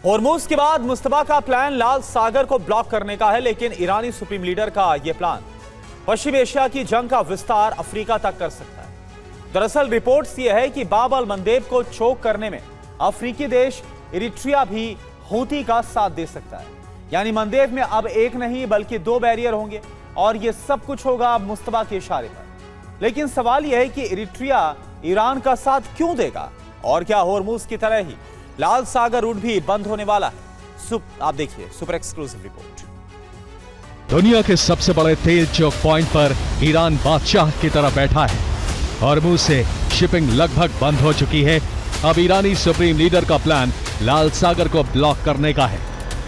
होर्मुज के बाद मुस्तफा का प्लान लाल सागर को ब्लॉक करने का है, लेकिन ईरानी सुप्रीम लीडर का यह प्लान पश्चिम एशिया की जंग का विस्तार अफ्रीका तक कर सकता है। दरअसल रिपोर्ट्स यह है कि बाब अल मंदेब को चोक करने में अफ्रीकी देश इरिट्रिया भी हूती का साथ दे सकता है। यानी मंदेब में अब एक नहीं बल्कि दो बैरियर होंगे और यह सब कुछ होगा अब मुस्तफा के इशारे पर। लेकिन सवाल यह है कि इरिट्रिया ईरान का साथ क्यों देगा और क्या होर्मुज की तरह ही लाल सागर रूट भी बंद होने वाला है? आप देखिए सुपर एक्सक्लूसिव रिपोर्ट। दुनिया के सबसे बड़े तेल चौक पॉइंट पर ईरान बादशाह की तरह बैठा है। होर्मुज से शिपिंग लगभग बंद हो चुकी है। अब ईरानी सुप्रीम लीडर का प्लान लाल सागर को ब्लॉक करने का है,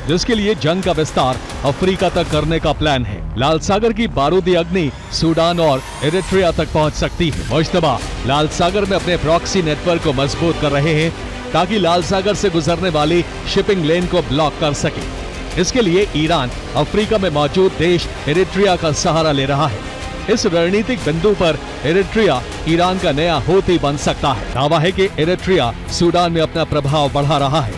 जिसके लिए जंग का विस्तार अफ्रीका तक करने का प्लान है। लाल सागर की बारूदी अग्नि सूडान और इरिट्रिया तक पहुंच सकती है। मुश्तबा लाल सागर में अपने प्रॉक्सी नेटवर्क को मजबूत कर रहे हैं ताकि लाल सागर से गुजरने वाली शिपिंग लेन को ब्लॉक कर सके। इसके लिए ईरान अफ्रीका में मौजूद देश इरिट्रिया का सहारा ले रहा है। इस रणनीतिक बिंदु पर इरिट्रिया ईरान का नया हूती बन सकता है। दावा है कि इरिट्रिया सूडान में अपना प्रभाव बढ़ा रहा है।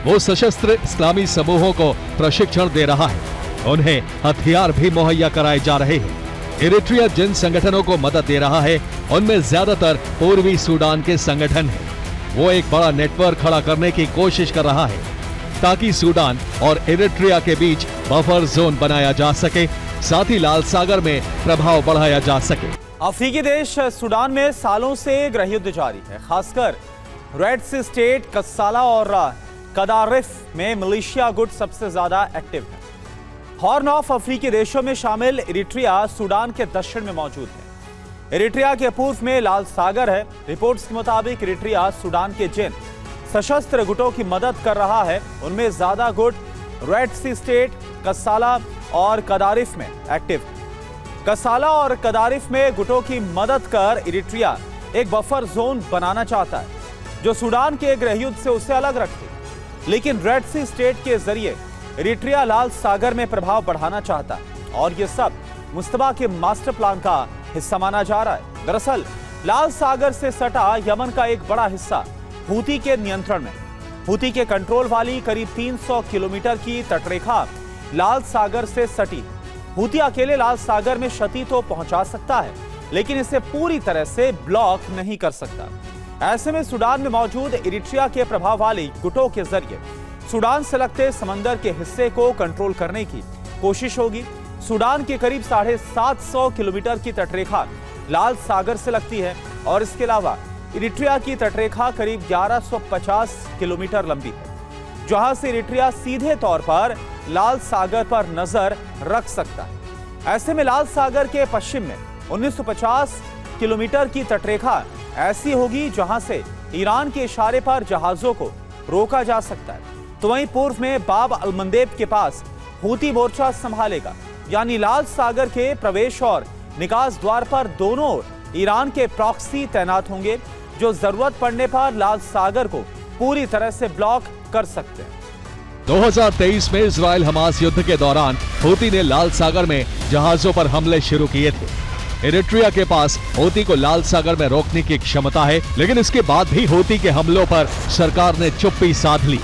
वो सशस्त्र इस्लामी समूहों को प्रशिक्षण दे रहा है, उन्हें हथियार भी मुहैया कराए जा रहे हैं। इरिट्रिया जिन संगठनों को मदद दे रहा है उनमें ज्यादातर पूर्वी सूडान के संगठन हैं। वो एक बड़ा नेटवर्क खड़ा करने की कोशिश कर रहा है ताकि सूडान और इरिट्रिया के बीच बफर जोन बनाया जा सके, साथ ही लाल सागर में प्रभाव बढ़ाया जा सके। अफ्रीकी देश सूडान में सालों से गृहयुद्ध जारी है। खासकर रेड सी स्टेट, कसाला और कदारिफ में मिलिशिया गुट सबसे ज्यादा एक्टिव है। हॉर्न ऑफ अफ्रीकी देशों में शामिल इरिट्रिया सूडान के दक्षिण में मौजूद है। इरिट्रिया के पूर्व में लाल सागर है। रिपोर्ट्स के मुताबिक इरिट्रिया सूडान के जिन सशस्त्र गुटों की मदद कर रहा है उनमें ज्यादा गुट रेड सी स्टेट, कसाला और कदारिफ में एक्टिव है। कसाला और कदारिफ में गुटों की मदद कर इरिट्रिया एक बफर जोन बनाना चाहता है जो सूडान के गृहयुद्ध से उसे अलग रखे। लेकिन रेड सी स्टेट के जरिए इरिट्रिया लाल सागर में प्रभाव बढ़ाना चाहता है और यह सब मुस्तफा के मास्टर प्लान का हिस्सा माना जा रहा है। दरअसल लाल सागर से सटा यमन का एक बड़ा हिस्सा हूती के नियंत्रण में। हूती के कंट्रोल वाली करीब 300 किलोमीटर की तटरेखा लाल सागर से सटी। हूती अकेले लाल सागर में क्षति तो पहुंचा सकता है, लेकिन इसे पूरी तरह से ब्लॉक नहीं कर सकता। ऐसे में सूडान में मौजूद इरिट्रिया के प्रभाव वाली गुटों के जरिए सूडान से लगते समंदर के हिस्से को कंट्रोल करने की कोशिश होगी। सूडान के करीब 750 किलोमीटर की तटरेखा लाल सागर से लगती है और इसके अलावा इरिट्रिया की तटरेखा करीब 1150 किलोमीटर लंबी है, जहां से इरिट्रिया सीधे तौर पर लाल सागर पर नजर रख सकता है। ऐसे में लाल सागर के पश्चिम में 1950 किलोमीटर की तटरेखा ऐसी होगी जहां से ईरान के इशारे पर जहाजों को रोका जा सकता है। तो वहीं पूर्व में बाब अल मंदेब के पास हूती मोर्चा संभालेगा। यानी लाल सागर के प्रवेश और निकास द्वार पर दोनों ओर ईरान के प्रॉक्सी तैनात होंगे जो जरूरत पड़ने पर लाल सागर को पूरी तरह से ब्लॉक कर सकते हैं। 2023 में इजराइल हमास युद्ध के दौरान हूती ने लाल सागर में जहाजों पर हमले शुरू किए थे। इरिट्रिया के पास हूती को लाल सागर में रोकने की क्षमता है, लेकिन इसके बाद भी हूती के हमलों पर सरकार ने चुप्पी साध ली।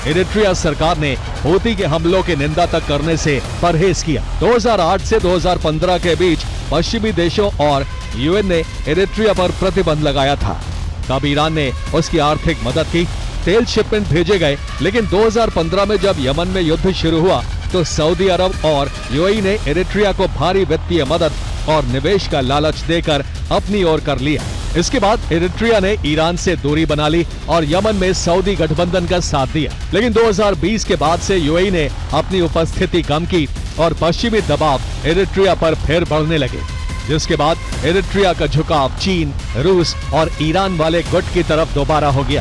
इरिट्रिया सरकार ने हूती के हमलों की निंदा तक करने से परहेज किया। 2008 से 2015 के बीच पश्चिमी देशों और यूएन ने इरिट्रिया पर प्रतिबंध लगाया था। तब ईरान ने उसकी आर्थिक मदद की, तेल शिपमेंट भेजे गए, लेकिन 2015 में जब यमन में युद्ध शुरू हुआ तो सऊदी अरब और यूएई ने इरिट्रिया को भारी वित्तीय मदद और निवेश का लालच देकर अपनी ओर कर लिया। इसके बाद इरिट्रिया ने ईरान से दूरी बना ली और यमन में सऊदी गठबंधन का साथ दिया। लेकिन 2020 के बाद से यूएई ने अपनी उपस्थिति कम की और पश्चिमी दबाव इरिट्रिया पर फिर बढ़ने लगे, जिसके बाद इरिट्रिया का झुकाव चीन, रूस और ईरान वाले गुट की तरफ दोबारा हो गया।